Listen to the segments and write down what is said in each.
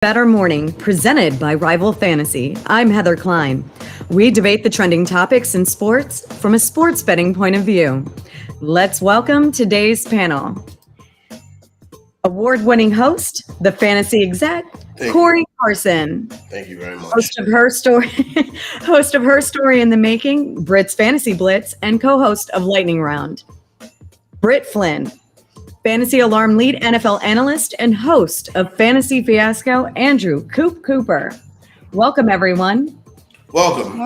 Better Morning, presented by Rival Fantasy. I'm Heather Klein. We debate the trending topics in sports from a sports betting point of view. Let's welcome today's panel. Award-winning host, the fantasy exec, Corey Carson. Thank you very much. Host of Her Story in the Making, Britt's Fantasy Blitz, and co-host of Lightning Round. Britt Flynn, Fantasy Alarm lead NFL analyst and host of Fantasy Fiasco, Andrew Coop Cooper. Welcome, everyone. Welcome.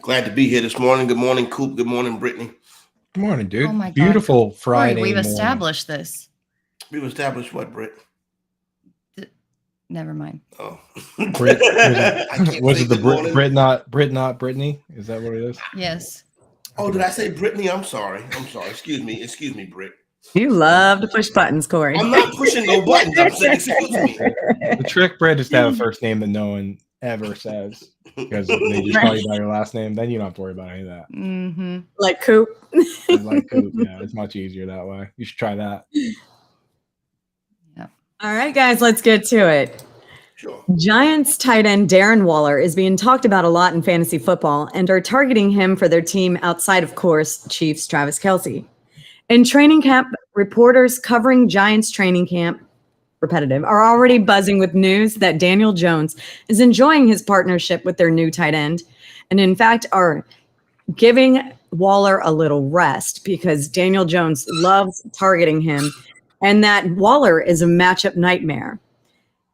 Glad to be here this morning. Good morning, Coop. Good morning, Brittany. Good morning, dude. Oh my God. Beautiful Friday Corey, we've morning. established this. We've established what, Britt? Never mind. Oh. Britt, was it the Britt not Brittany? Is that what it is? Yes. Oh, did I say Brittany? I'm sorry. Excuse me, Britt. You love to push buttons, Corey. I'm not pushing no buttons. I'm saying excuse me. The trick, Britt, is to have a first name that no one ever says, because they just call you by your last name. Then you don't have to worry about any of that. Mm-hmm. Like Coop. Like Coop, yeah, it's much easier that way. You should try that. Yeah. All right, guys, let's get to it. Sure. Giants tight end Darren Waller is being talked about a lot in fantasy football and are targeting him for their team outside, of course, Chiefs Travis Kelce. In training camp, reporters covering Giants training camp, repetitive, are already buzzing with news that Daniel Jones is enjoying his partnership with their new tight end, and in fact are giving Waller a little rest because Daniel Jones loves targeting him and that Waller is a matchup nightmare.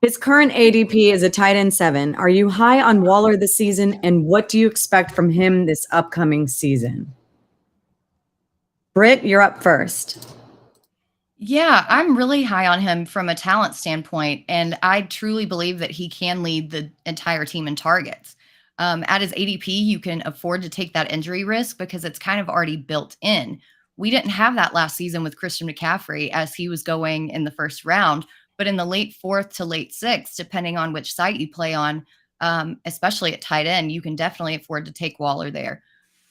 His current ADP is a tight end 7. Are you high on Waller this season, and what do you expect from him this upcoming season? Britt, you're up first. Yeah, I'm really high on him from a talent standpoint, and I truly believe that he can lead the entire team in targets. At his ADP, you can afford to take that injury risk because it's kind of already built in. We didn't have that last season with Christian McCaffrey as he was going in the first round, but in the late 4th to late 6th, depending on which site you play on, especially at tight end, you can definitely afford to take Waller there.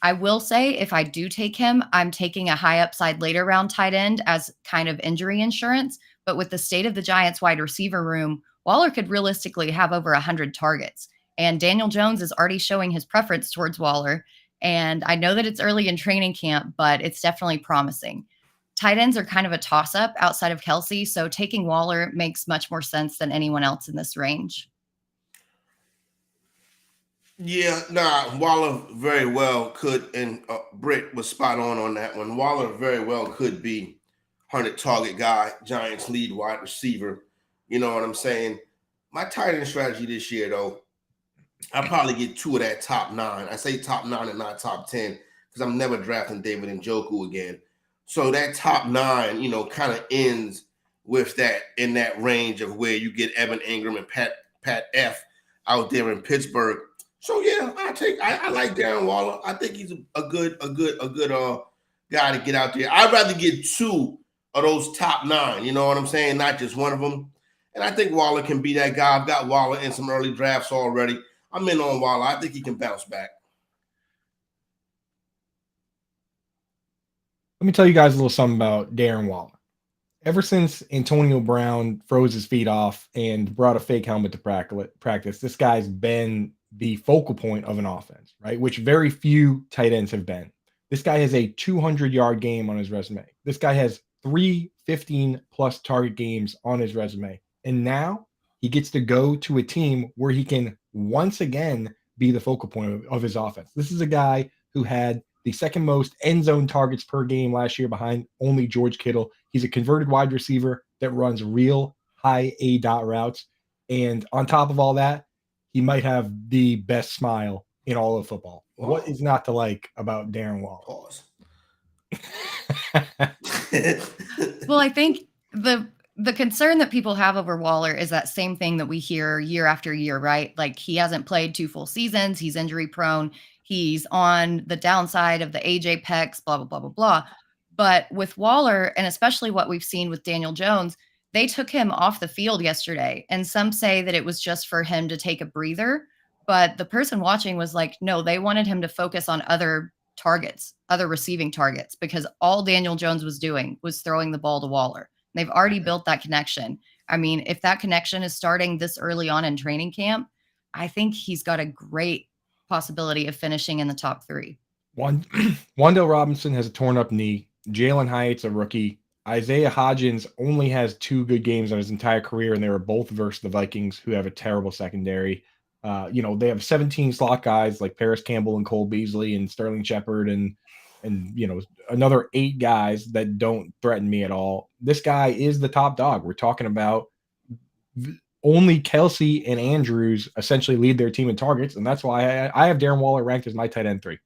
I will say if I do take him, I'm taking a high upside later round tight end as kind of injury insurance. But with the state of the Giants wide receiver room, Waller could realistically have over 100 targets. And Daniel Jones is already showing his preference towards Waller. And I know that it's early in training camp, but it's definitely promising. Tight ends are kind of a toss-up outside of Kelce, so taking Waller makes much more sense than anyone else in this range. Yeah, Waller very well could, and Britt was spot on that one. Waller very well could be 100 target guy, Giants lead wide receiver. You know what I'm saying? My tight end strategy this year, though, I'll probably get 2 of that top 9. I say top 9 and not top 10 because I'm never drafting David Njoku again. So that top 9, kind of ends with that in that range of where you get Evan Ingram and Pat F out there in Pittsburgh. So yeah, I like Darren Waller. I think he's a good guy to get out there. I'd rather get 2 of those top 9. You know what I'm saying? Not just one of them. And I think Waller can be that guy. I've got Waller in some early drafts already. I'm in on Waller. I think he can bounce back. Let me tell you guys a little something about Darren Waller. Ever since Antonio Brown froze his feet off and brought a fake helmet to practice, this guy's been the focal point of an offense, right? Which very few tight ends have been. This guy has a 200-yard game on his resume. This guy has 3 15-plus target games on his resume. And now he gets to go to a team where he can once again be the focal point of his offense. This is a guy who had the second most end zone targets per game last year behind only George Kittle. He's a converted wide receiver that runs real high A-dot routes. And on top of all that, he might have the best smile in all of football. Whoa. What is not to like about Darren Waller? Pause. Well, I think the concern that people have over Waller is that same thing that we hear year after year, right? Like he hasn't played 2 full seasons. He's injury prone. He's on the downside of the AJ pecs, blah, blah, blah, blah, blah. But with Waller, and especially what we've seen with Daniel Jones, they took him off the field yesterday. And some say that it was just for him to take a breather. But the person watching was like, no, they wanted him to focus on other targets, other receiving targets, because all Daniel Jones was doing was throwing the ball to Waller. They've already built that connection. I mean, if that connection is starting this early on in training camp, I think he's got a great possibility of finishing in the top 3. Wan'Dale Robinson has a torn up knee. Jalen Hyatt's a rookie. Isaiah Hodgins only has 2 good games on his entire career, and they were both versus the Vikings, who have a terrible secondary. They have 17 slot guys like Paris Campbell and Cole Beasley and Sterling Shepard and another 8 guys that don't threaten me at all. This guy is the top dog. We're talking about only Kelsey and Andrews essentially lead their team in targets, and that's why I have Darren Waller ranked as my tight end 3.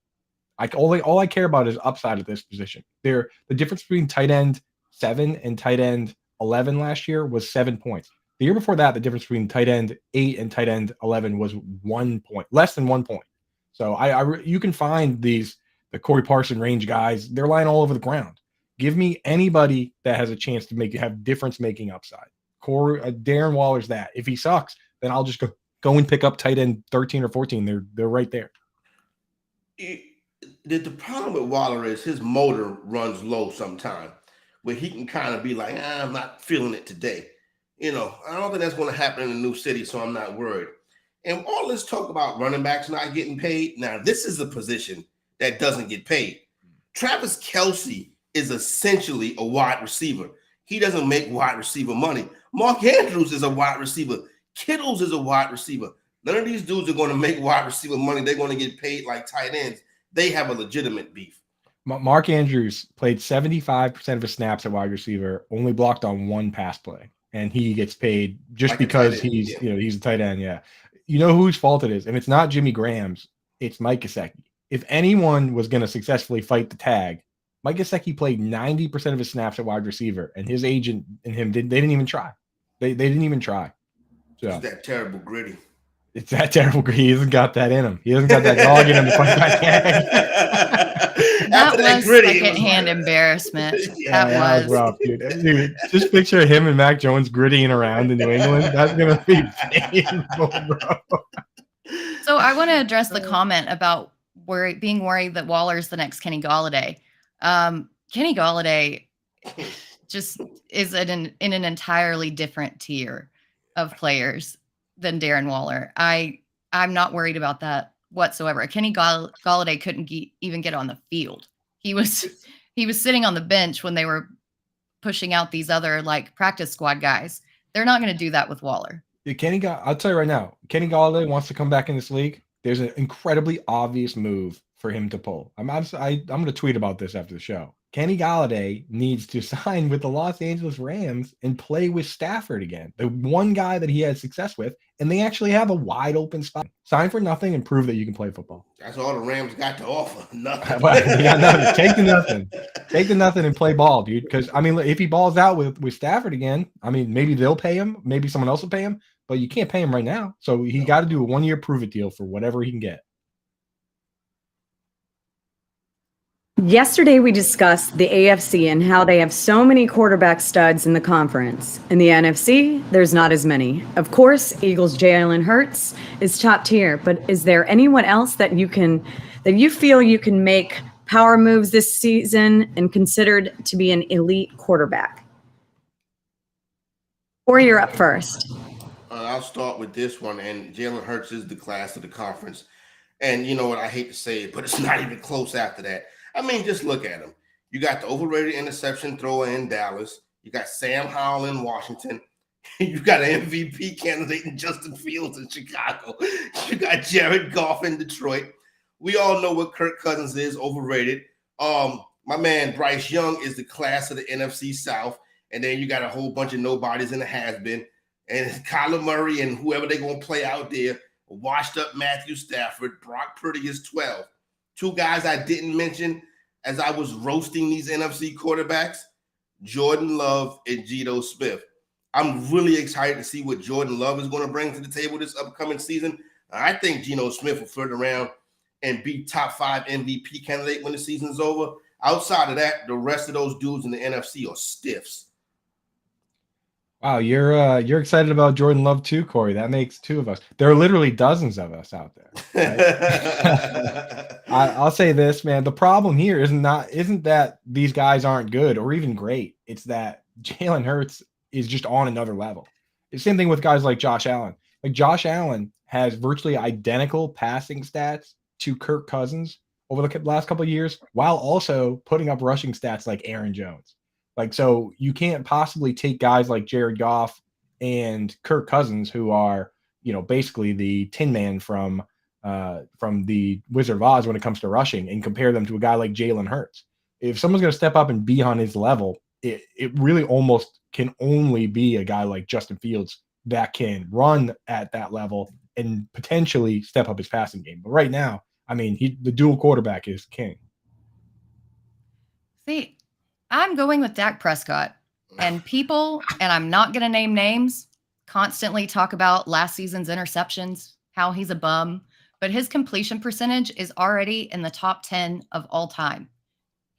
All I care about is upside at this position. The difference between tight end 7 and tight end 11 last year was 7 points. The year before that, the difference between tight end 8 and tight end 11 was 1 point, less than 1 point. So you can find the Corey Parson range guys. They're lying all over the ground. Give me anybody that has a chance to have difference-making upside. Darren Waller's that. If he sucks, then I'll just go and pick up tight end 13 or 14. They're right there. The problem with Waller is his motor runs low sometimes, where he can kind of be like, I'm not feeling it today. I don't think that's going to happen in a new city, so I'm not worried. And all this talk about running backs not getting paid, now this is a position that doesn't get paid. Travis Kelce is essentially a wide receiver. He doesn't make wide receiver money. Mark Andrews is a wide receiver. Kittles is a wide receiver. None of these dudes are going to make wide receiver money. They're going to get paid like tight ends. They have a legitimate beef. Mark Andrews played 75% of his snaps at wide receiver, only blocked on 1 pass play, and he gets paid just like because he's a tight end. Yeah, you know whose fault it is, and it's not Jimmy Graham's. It's Mike Gesicki. If anyone was going to successfully fight the tag, Mike Gesicki played 90% of his snaps at wide receiver, and his agent and him didn't even try. They didn't even try. So it's that terrible gritty. It's that terrible gritty. He hasn't got that in him. He hasn't got that dog in him to fight that tag. That was secondhand embarrassment. Yeah, that was rough, dude. Just picture him and Mac Jones grittying around in New England. That's gonna be painful, bro. So I want to address the comment about being worried that Waller's the next Kenny Golladay. Kenny Golladay just is in an entirely different tier of players than Darren Waller. I'm not worried about that whatsoever. Kenny Golladay couldn't even get on the field. He was sitting on the bench when they were pushing out these other practice squad guys. They're not going to do that with Waller. Yeah, I'll tell you right now, Kenny Golladay wants to come back in this league. There's an incredibly obvious move for him to pull. I'm going to tweet about this after the show. Kenny Golladay needs to sign with the Los Angeles Rams and play with Stafford again, the one guy that he had success with, and they actually have a wide open spot. Sign for nothing and prove that you can play football. That's all the Rams got to offer. Nothing. They got nothing. Take the nothing. Take the nothing and play ball, dude. Because, if he balls out with Stafford again, maybe they'll pay him. Maybe someone else will pay him. But you can't pay him right now. So he got to do a 1-year prove-it deal for whatever he can get. Yesterday, we discussed the AFC and how they have so many quarterback studs in the conference. In the NFC, there's not as many. Of course, Eagles' Jalen Hurts is top tier, but is there anyone else that you feel you can make power moves this season and considered to be an elite quarterback? Or you're up first. I'll start with this one, and Jalen Hurts is the class of the conference. And you know what? I hate to say it, but it's not even close after that. Just look at him. You got the overrated interception thrower in Dallas. You got Sam Howell in Washington. You got an MVP candidate in Justin Fields in Chicago. You got Jared Goff in Detroit. We all know what Kirk Cousins is, overrated. My man Bryce Young is the class of the NFC South. And then you got a whole bunch of nobodies in the has-been. And Kyler Murray and whoever they're going to play out there, washed up Matthew Stafford. Brock Purdy is 12. 2 guys I didn't mention as I was roasting these NFC quarterbacks, Jordan Love and Geno Smith. I'm really excited to see what Jordan Love is going to bring to the table this upcoming season. I think Geno Smith will flirt around and be top 5 MVP candidate when the season's over. Outside of that, the rest of those dudes in the NFC are stiffs. Wow, you're excited about Jordan Love too, Corey. That makes 2 of us. There are literally dozens of us out there. Right? I'll say this, man. The problem here isn't that these guys aren't good or even great. It's that Jalen Hurts is just on another level. The same thing with guys like Josh Allen. Like Josh Allen has virtually identical passing stats to Kirk Cousins over the last couple of years, while also putting up rushing stats like Aaron Jones. Like, so you can't possibly take guys like Jared Goff and Kirk Cousins, who are, basically the Tin Man from the Wizard of Oz when it comes to rushing, and compare them to a guy like Jalen Hurts. If someone's going to step up and be on his level, it really almost can only be a guy like Justin Fields that can run at that level and potentially step up his passing game. But right now, I mean, the dual quarterback is king. See, I'm going with Dak Prescott, and people, and I'm not going to name names, constantly talk about last season's interceptions, how he's a bum, but his completion percentage is already in the top 10 of all time.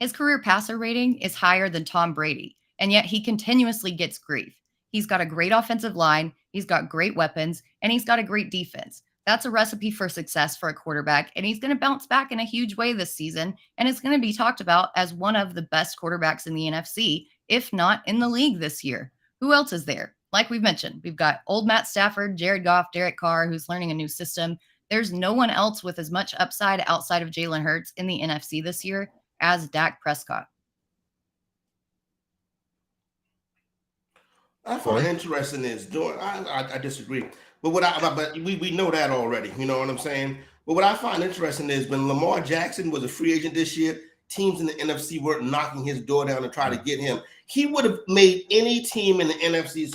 His career passer rating is higher than Tom Brady, and yet he continuously gets grief. He's got a great offensive line, he's got great weapons, and he's got a great defense. That's a recipe for success for a quarterback, and he's going to bounce back in a huge way this season, and it's going to be talked about as one of the best quarterbacks in the NFC, if not in the league this year. Who else is there? Like we've mentioned, we've got old Matt Stafford, Jared Goff, Derek Carr, who's learning a new system. There's no one else with as much upside outside of Jalen Hurts in the NFC this year as Dak Prescott. I find interesting is I disagree, but we know that already. You know what I'm saying? But what I find interesting is when Lamar Jackson was a free agent this year, teams in the NFC were knocking his door down to try to get him. He would have made any team in the NFC.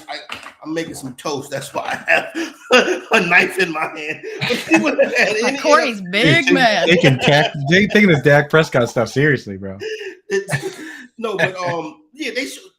I'm making some toast. That's why I have a knife in my hand. But he would have had any. Corey's big man. They taking this Dak Prescott stuff seriously, bro. No, but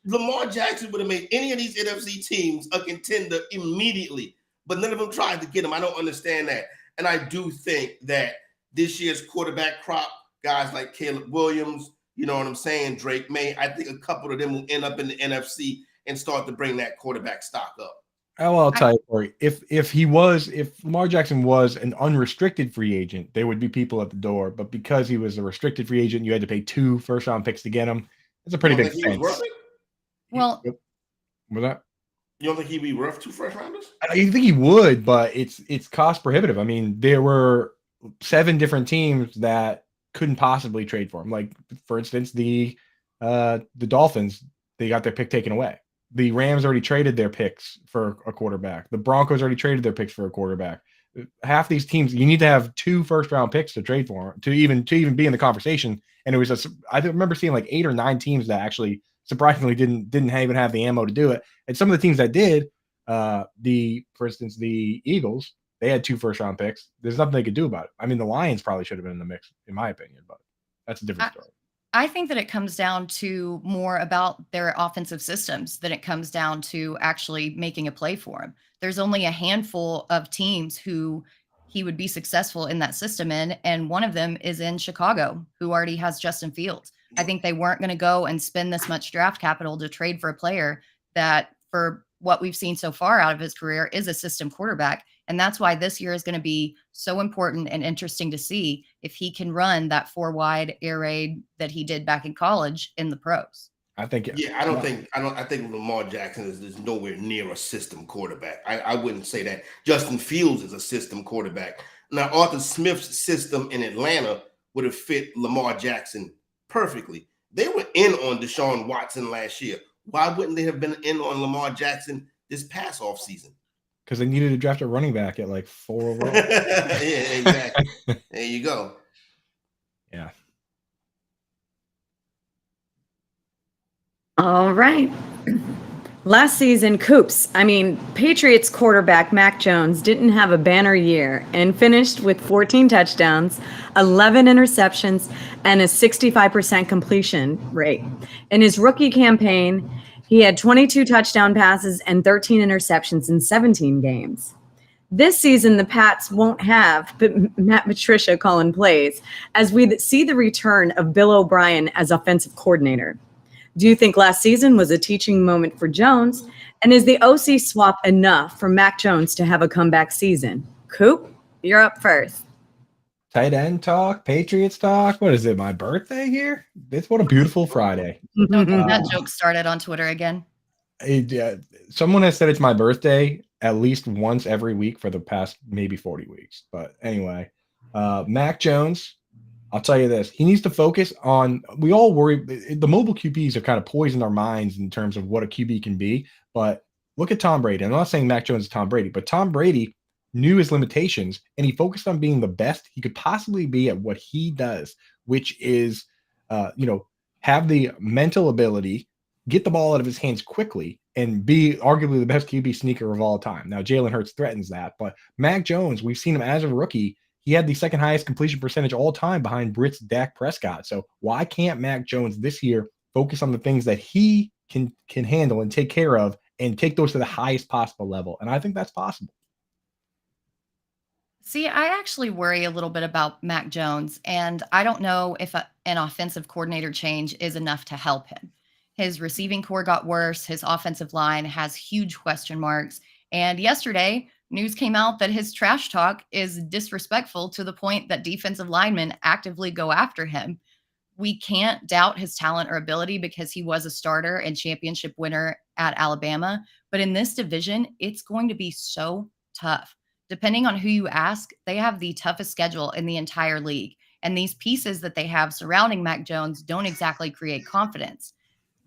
Lamar Jackson would have made any of these NFC teams a contender immediately, but none of them tried to get him. I don't understand that. And I do think that this year's quarterback crop, guys like Caleb Williams, you know what I'm saying, Drake May, I think a couple of them will end up in the NFC and start to bring that quarterback stock up. Oh, I'll tell you, Corey, if Lamar Jackson was an unrestricted free agent, there would be people at the door. But because he was a restricted free agent, you had to pay 2 first-round picks to get him. It's a pretty big expense. Well, was that? You don't think he'd be worth 2 first rounders? I think he would, but it's cost prohibitive. I mean, there were 7 different teams that couldn't possibly trade for him. Like, for instance, the Dolphins, they got their pick taken away. The Rams already traded their picks for a quarterback. The Broncos already traded their picks for a quarterback. Half these teams, you need to have 2 first-round picks to trade for to even be in the conversation. And it was I remember seeing like 8 or 9 teams that actually surprisingly didn't even have the ammo to do it. And some of the teams that did, for instance, the Eagles, they had 2 first-round picks. There's nothing they could do about it. I mean, the Lions probably should have been in the mix, in my opinion, but that's a different story. I think that it comes down to more about their offensive systems than it comes down to actually making a play for him. There's only a handful of teams who he would be successful in that system in, and one of them is in Chicago, who already has Justin Fields. I think they weren't going to go and spend this much draft capital to trade for a player that, for what we've seen so far out of his career, is a system quarterback. And that's why this year is going to be so important and interesting to see if he can run that 4-wide air raid that he did back in college in the pros. I think, I think Lamar Jackson is nowhere near a system quarterback. I wouldn't say that. Justin Fields is a system quarterback. Now, Arthur Smith's system in Atlanta would have fit Lamar Jackson perfectly. They were in on Deshaun Watson last year. Why wouldn't they have been in on Lamar Jackson this past offseason? Because they needed to draft a running back at like 4 overall. Yeah, exactly. There you go. Yeah. All right. Last season, Patriots quarterback Mac Jones didn't have a banner year and finished with 14 touchdowns, 11 interceptions, and a 65% completion rate. In his rookie campaign, he had 22 touchdown passes and 13 interceptions in 17 games. This season, the Pats won't have Matt Patricia calling plays, as we see the return of Bill O'Brien as offensive coordinator. Do you think last season was a teaching moment for Jones? And is the OC swap enough for Mac Jones to have a comeback season? Coop, you're up first. Tight end talk, Patriots talk. What is it, my birthday here? What a beautiful Friday. That joke started on Twitter again. Someone has said it's my birthday at least once every week for the past maybe 40 weeks. But anyway, Mac Jones, I'll tell you this. He needs to focus on – we all worry – the mobile QBs have kind of poisoned our minds in terms of what a QB can be. But look at Tom Brady. I'm not saying Mac Jones is Tom Brady, but Tom Brady knew his limitations, and he focused on being the best he could possibly be at what he does, which is, have the mental ability, get the ball out of his hands quickly, and be arguably the best QB sneaker of all time. Now, Jalen Hurts threatens that, but Mac Jones, we've seen him as a rookie. He had the second highest completion percentage all time behind Britt's Dak Prescott. So why can't Mac Jones this year focus on the things that he can handle and take care of and take those to the highest possible level? And I think that's possible. See, I actually worry a little bit about Mac Jones, and I don't know if an offensive coordinator change is enough to help him. His receiving core got worse. His offensive line has huge question marks. And yesterday, news came out that his trash talk is disrespectful to the point that defensive linemen actively go after him. We can't doubt his talent or ability because he was a starter and championship winner at Alabama. But in this division, it's going to be so tough. Depending on who you ask, they have the toughest schedule in the entire league. And these pieces that they have surrounding Mac Jones don't exactly create confidence.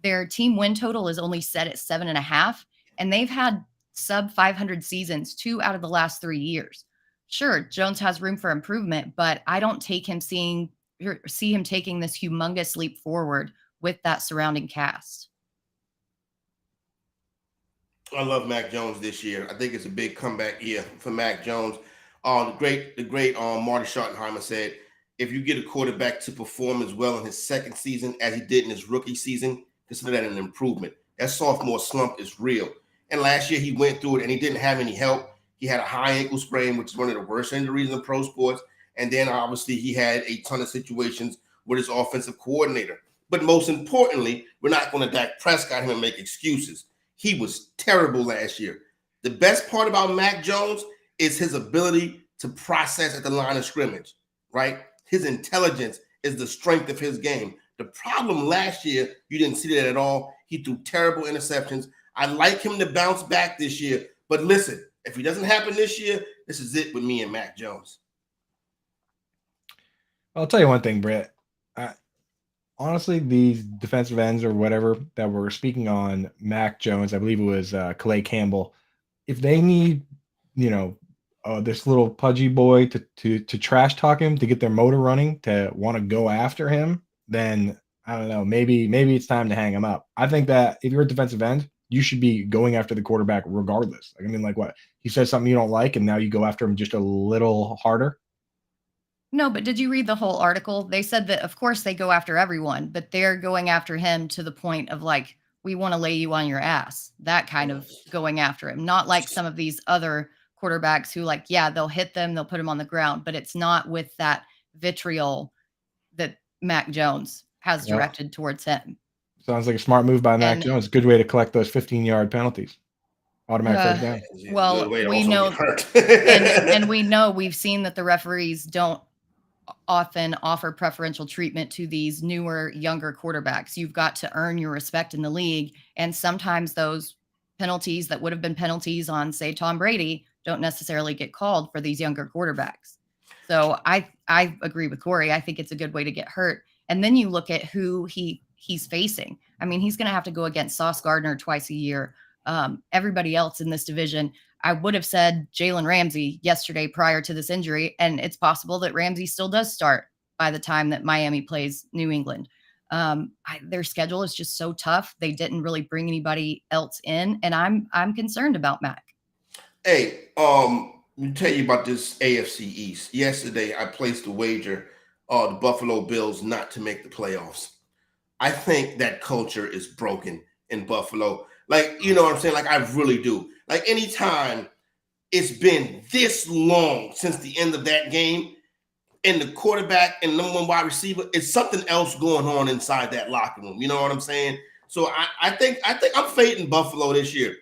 Their team win total is only set at 7.5, and they've had sub 500 seasons 2 out of the last 3 years. Sure, Jones has room for improvement, but I don't see him taking this humongous leap forward with that surrounding cast. I love Mac Jones this year. I think it's a big comeback year for Mac Jones. The great Marty Schottenheimer said, if you get a quarterback to perform as well in his second season as he did in his rookie season, consider that an improvement. That sophomore slump is real. And last year he went through it and he didn't have any help. He had a high ankle sprain, which is one of the worst injuries in pro sports. And then obviously he had a ton of situations with his offensive coordinator. But most importantly, we're not going to Dak Prescott him and make excuses. He was terrible last year. The best part about Mac Jones is his ability to process at the line of scrimmage, right? His intelligence is the strength of his game. The problem last year, you didn't see that at all. He threw terrible interceptions. I like him to bounce back this year. But listen, if it doesn't happen this year, this is it with me and Mac Jones. I'll tell you one thing, Britt. Honestly, these defensive ends or whatever that were speaking on Mac Jones, I believe it was Calais Campbell, if they need, this little pudgy boy to trash talk him, to get their motor running, to want to go after him, then I don't know, maybe it's time to hang him up. I think that if you're a defensive end, you should be going after the quarterback regardless. What? He says something you don't like, and now you go after him just a little harder? No, but did you read the whole article? They said that, of course, they go after everyone, but they're going after him to the point of like, we want to lay you on your ass. That kind of going after him. Not like some of these other quarterbacks who they'll hit them, they'll put them on the ground, but it's not with that vitriol that Mac Jones has directed towards him. Sounds like a smart move by Mac Jones. Good way to collect those 15-yard penalties. Automatic first down. Well, we know, and we know we've seen that the referees don't often offer preferential treatment to these newer, younger quarterbacks. You've got to earn your respect in the league. And sometimes those penalties that would have been penalties on, say, Tom Brady, don't necessarily get called for these younger quarterbacks. So I agree with Corey. I think it's a good way to get hurt. And then you look at who he's facing. I mean, he's going to have to go against Sauce Gardner twice a year. Everybody else in this division, I would have said Jalen Ramsey yesterday prior to this injury, and it's possible that Ramsey still does start by the time that Miami plays New England. Their schedule is just so tough. They didn't really bring anybody else in, and I'm concerned about Mac. Hey, let me tell you about this AFC East. Yesterday, I placed a wager on the Buffalo Bills not to make the playoffs. I think that culture is broken in Buffalo. You know what I'm saying? I really do. Anytime it's been this long since the end of that game, and the quarterback and number one wide receiver, it's something else going on inside that locker room. You know what I'm saying? So I think I'm fading Buffalo this year.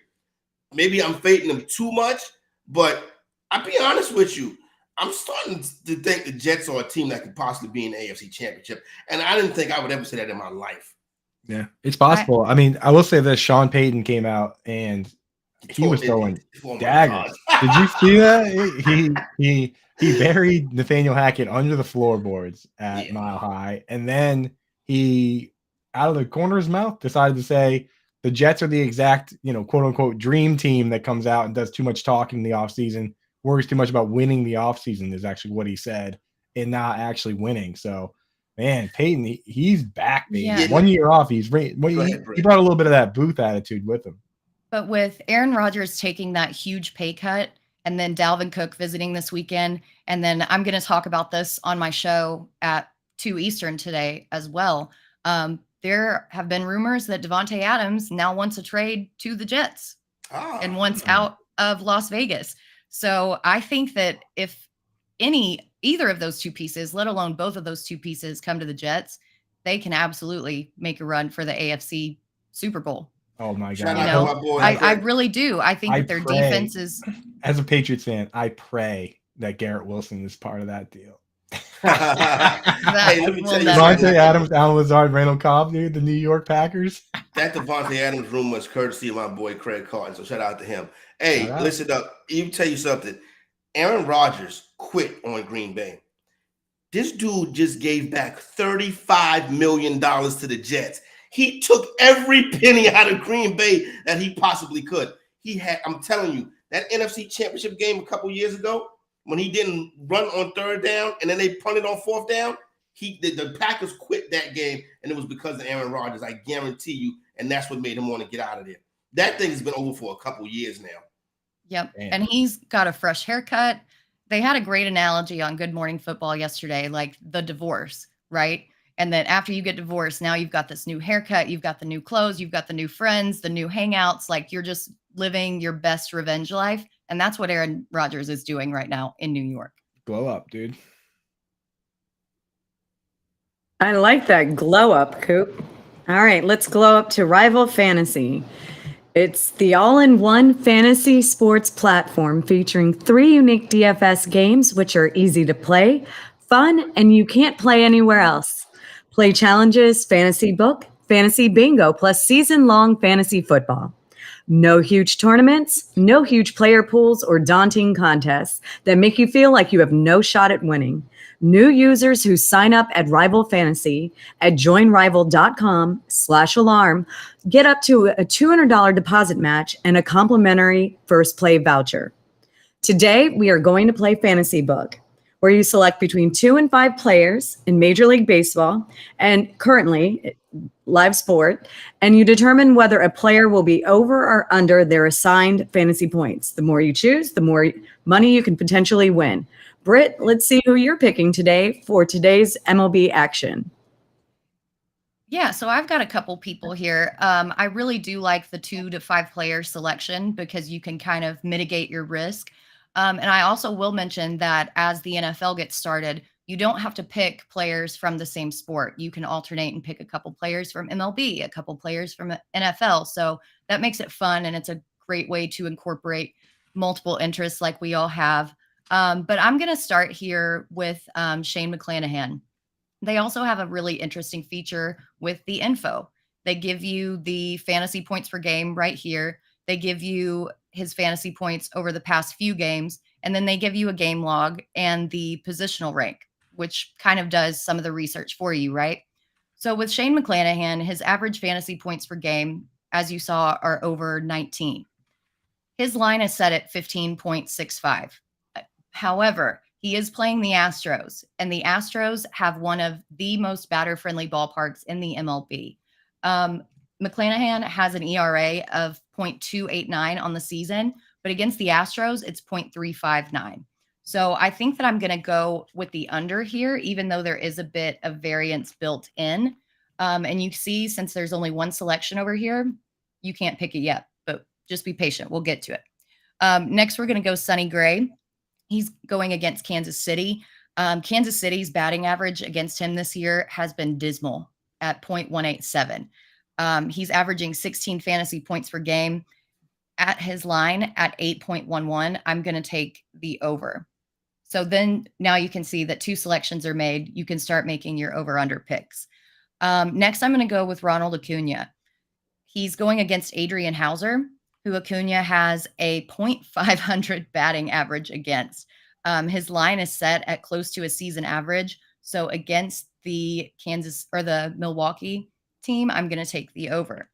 Maybe I'm fading them too much, but I'll be honest with you. I'm starting to think the Jets are a team that could possibly be in the AFC Championship. And I didn't think I would ever say that in my life. Yeah, it's possible. I mean, I will say this: Sean Payton came out and he was throwing Oh my daggers. God. Did you see that? He buried Nathaniel Hackett under the floorboards at Mile High, and then he, out of the corner of his mouth, decided to say the Jets are the exact, quote unquote dream team that comes out and does too much talking in the offseason, worries too much about winning the offseason is actually what he said, and not actually winning. So, man, Peyton, he's back, baby. Yeah. 1 year off. He brought a little bit of that Booth attitude with him. But with Aaron Rodgers taking that huge pay cut and then Dalvin Cook visiting this weekend, and then I'm going to talk about this on my show at 2 Eastern today as well. There have been rumors that Devontae Adams now wants a trade to the Jets and wants out of Las Vegas. So I think that if either of those two pieces, let alone both of those two pieces, come to the Jets, they can absolutely make a run for the AFC Super Bowl. Oh my God. I really do. I think that their defense is. As a Patriots fan, I pray that Garrett Wilson is part of that deal. Hey, let me tell you, Devontae Adams, Alan Lazard, Randall Cobb, dude, the New York Packers. That Devontae Adams rumor is courtesy of my boy Craig Carton, so shout out to him. Hey, listen up. Let me tell you something. Aaron Rodgers quit on Green Bay. This dude just gave back $35 million to the Jets. He took every penny out of Green Bay that he possibly could. I'm telling you, that NFC Championship game a couple years ago, when he didn't run on 3rd down and then they punted on 4th down, the Packers quit that game, and it was because of Aaron Rodgers. I guarantee you, and that's what made him want to get out of there. That thing has been over for a couple years now. Yep, and he's got a fresh haircut. They had a great analogy on Good Morning Football yesterday, like the divorce, right? And then after you get divorced, now you've got this new haircut, you've got the new clothes, you've got the new friends, the new hangouts, like you're just living your best revenge life. And that's what Aaron Rodgers is doing right now in New York. Glow up, dude. I like that glow up, Coop. All right, let's glow up to Rival Fantasy. It's the all-in-one fantasy sports platform featuring 3 unique DFS games, which are easy to play, fun, and you can't play anywhere else. Play challenges, FantasyBook, Fantasy Bingo, plus season-long fantasy football. No huge tournaments, no huge player pools or daunting contests that make you feel like you have no shot at winning. New users who sign up at Rival Fantasy at joinrival.com/alarm get up to a $200 deposit match and a complimentary first play voucher. Today, we are going to play FantasyBook, where you select between 2 and 5 players in Major League Baseball and currently live sport, and you determine whether a player will be over or under their assigned fantasy points. The more you choose, the more money you can potentially win. Britt, let's see who you're picking today for today's MLB action. Yeah, so I've got a couple people here. I really do like the 2 to 5 player selection because you can kind of mitigate your risk. And I also will mention that as the NFL gets started, you don't have to pick players from the same sport. You can alternate and pick a couple players from MLB, a couple players from NFL. So that makes it fun, and it's a great way to incorporate multiple interests like we all have. But I'm going to start here with Shane McClanahan. They also have a really interesting feature with the info. They give you the fantasy points per game right here. They give you his fantasy points over the past few games, and then they give you a game log and the positional rank, which kind of does some of the research for you, right? So with Shane McClanahan, his average fantasy points per game, as you saw, are over 19. His line is set at 15.65. However, he is playing the Astros, and the Astros have one of the most batter-friendly ballparks in the MLB. McClanahan has an ERA of 0.289 on the season, but against the Astros, it's 0.359. So I think that I'm going to go with the under here, even though there is a bit of variance built in. And you see, since there's only one selection over here, you can't pick it yet, but just be patient. We'll get to it. Next, we're going to go Sonny Gray. He's going against Kansas City. Kansas City's batting average against him this year has been dismal at 0.187. He's averaging 16 fantasy points per game. At his line at 8.11, I'm going to take the over. So then now you can see that 2 selections are made. You can start making your over-under picks. Next, I'm going to go with Ronald Acuna. He's going against Adrian Hauser, who Acuna has a .500 batting average against. His line is set at close to a season average. So against the Milwaukee team, I'm going to take the over.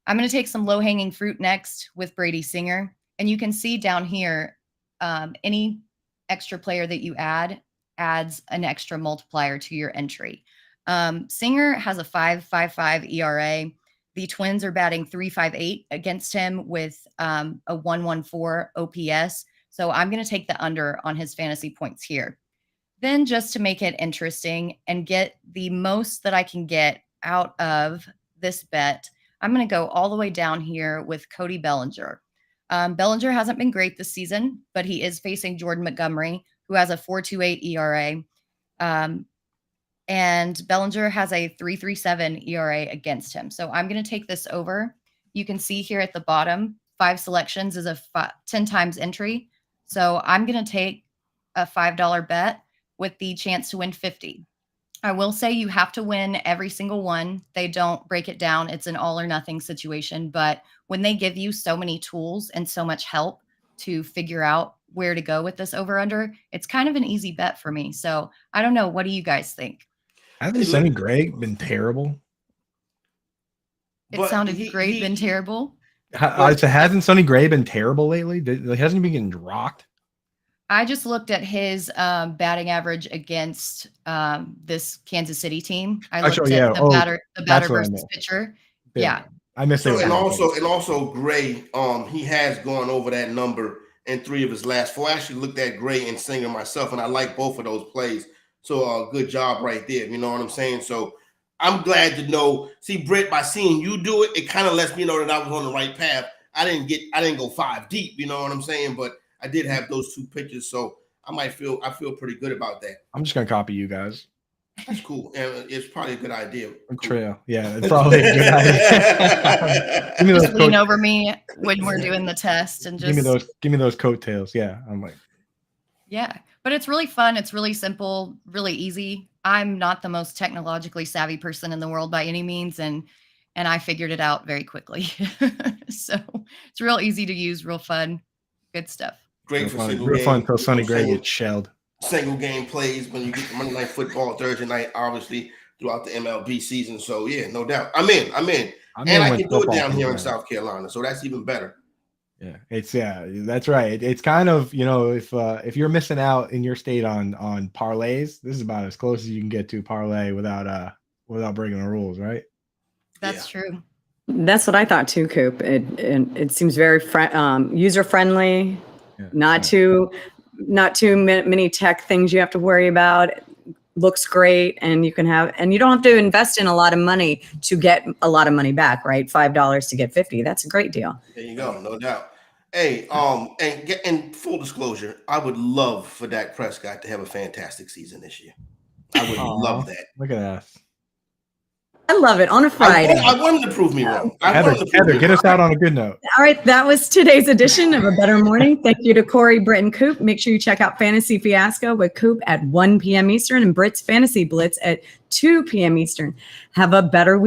I'm going to take some low-hanging fruit next with Brady Singer. And you can see down here, any extra player that you add adds an extra multiplier to your entry. Singer has a 5.55 ERA. The Twins are batting .358 against him with a 1.14 OPS. So I'm going to take the under on his fantasy points here. Then just to make it interesting and get the most that I can get out of this bet, I'm going to go all the way down here with Cody Bellinger. Bellinger hasn't been great this season, but he is facing Jordan Montgomery, who has a 4.28 ERA. And Bellinger has a 3.37 ERA against him. So I'm going to take this over. You can see here at the bottom, 5 selections is a 10 times entry. So I'm going to take a $5 bet with the chance to win 50. I will say you have to win every single one. They don't break it down. It's an all or nothing situation. But when they give you so many tools and so much help to figure out where to go with this over under, it's kind of an easy bet for me. So I don't know. What do you guys think? Hasn't Sonny Gray been terrible? It sounded great, been terrible. Hasn't Sonny Gray been terrible lately? Hasn't he been getting rocked? I just looked at his batting average against this Kansas City team. I looked at the batter versus pitcher. Yeah. I missed it. And also Gray, he has gone over that number in 3 of his last 4. I actually looked at Gray and Singer myself, and I like both of those plays. So good job right there. You know what I'm saying? So I'm glad to know. See, Britt, by seeing you do it, it kind of lets me know that I was on the right path. I didn't go 5 deep. You know what I'm saying? But I did have those 2 pitches, so I feel pretty good about that. I'm just gonna copy you guys. That's cool, and it's probably a good idea. Trail, yeah, it's probably a good idea. Just lean over me when we're doing the test and just give me those coattails. Yeah, I'm like, yeah, but it's really fun. It's really simple, really easy. I'm not the most technologically savvy person in the world by any means, and I figured it out very quickly. So it's real easy to use, real fun, good stuff. Great for single real game. Fun until Sonny Gray gets shelled. Single game plays when you get Monday Night Football, Thursday night, obviously throughout the MLB season. So yeah, no doubt. I'm in. And I can do it down here in South Carolina, so that's even better. Yeah, that's right. It's kind of, if you're missing out in your state on parlays, this is about as close as you can get to parlay without breaking the rules, right? That's true. That's what I thought too, Coop. It seems very user friendly. Yeah. Not too many tech things you have to worry about. Looks great, and you don't have to invest in a lot of money to get a lot of money back, right? $5 to get 50. That's a great deal. There you go, no doubt. Hey, and full disclosure, I would love for Dak Prescott to have a fantastic season this year. I would love that. Look at that. I love it on a Friday. I want him to prove me wrong. Heather, get us out on a good note. All right, that was today's edition of A Better Morning. Thank you to Corey, Britt, and Coop. Make sure you check out Fantasy Fiasco with Coop at 1 p.m. Eastern and Britt's Fantasy Blitz at 2 p.m. Eastern. Have a better week.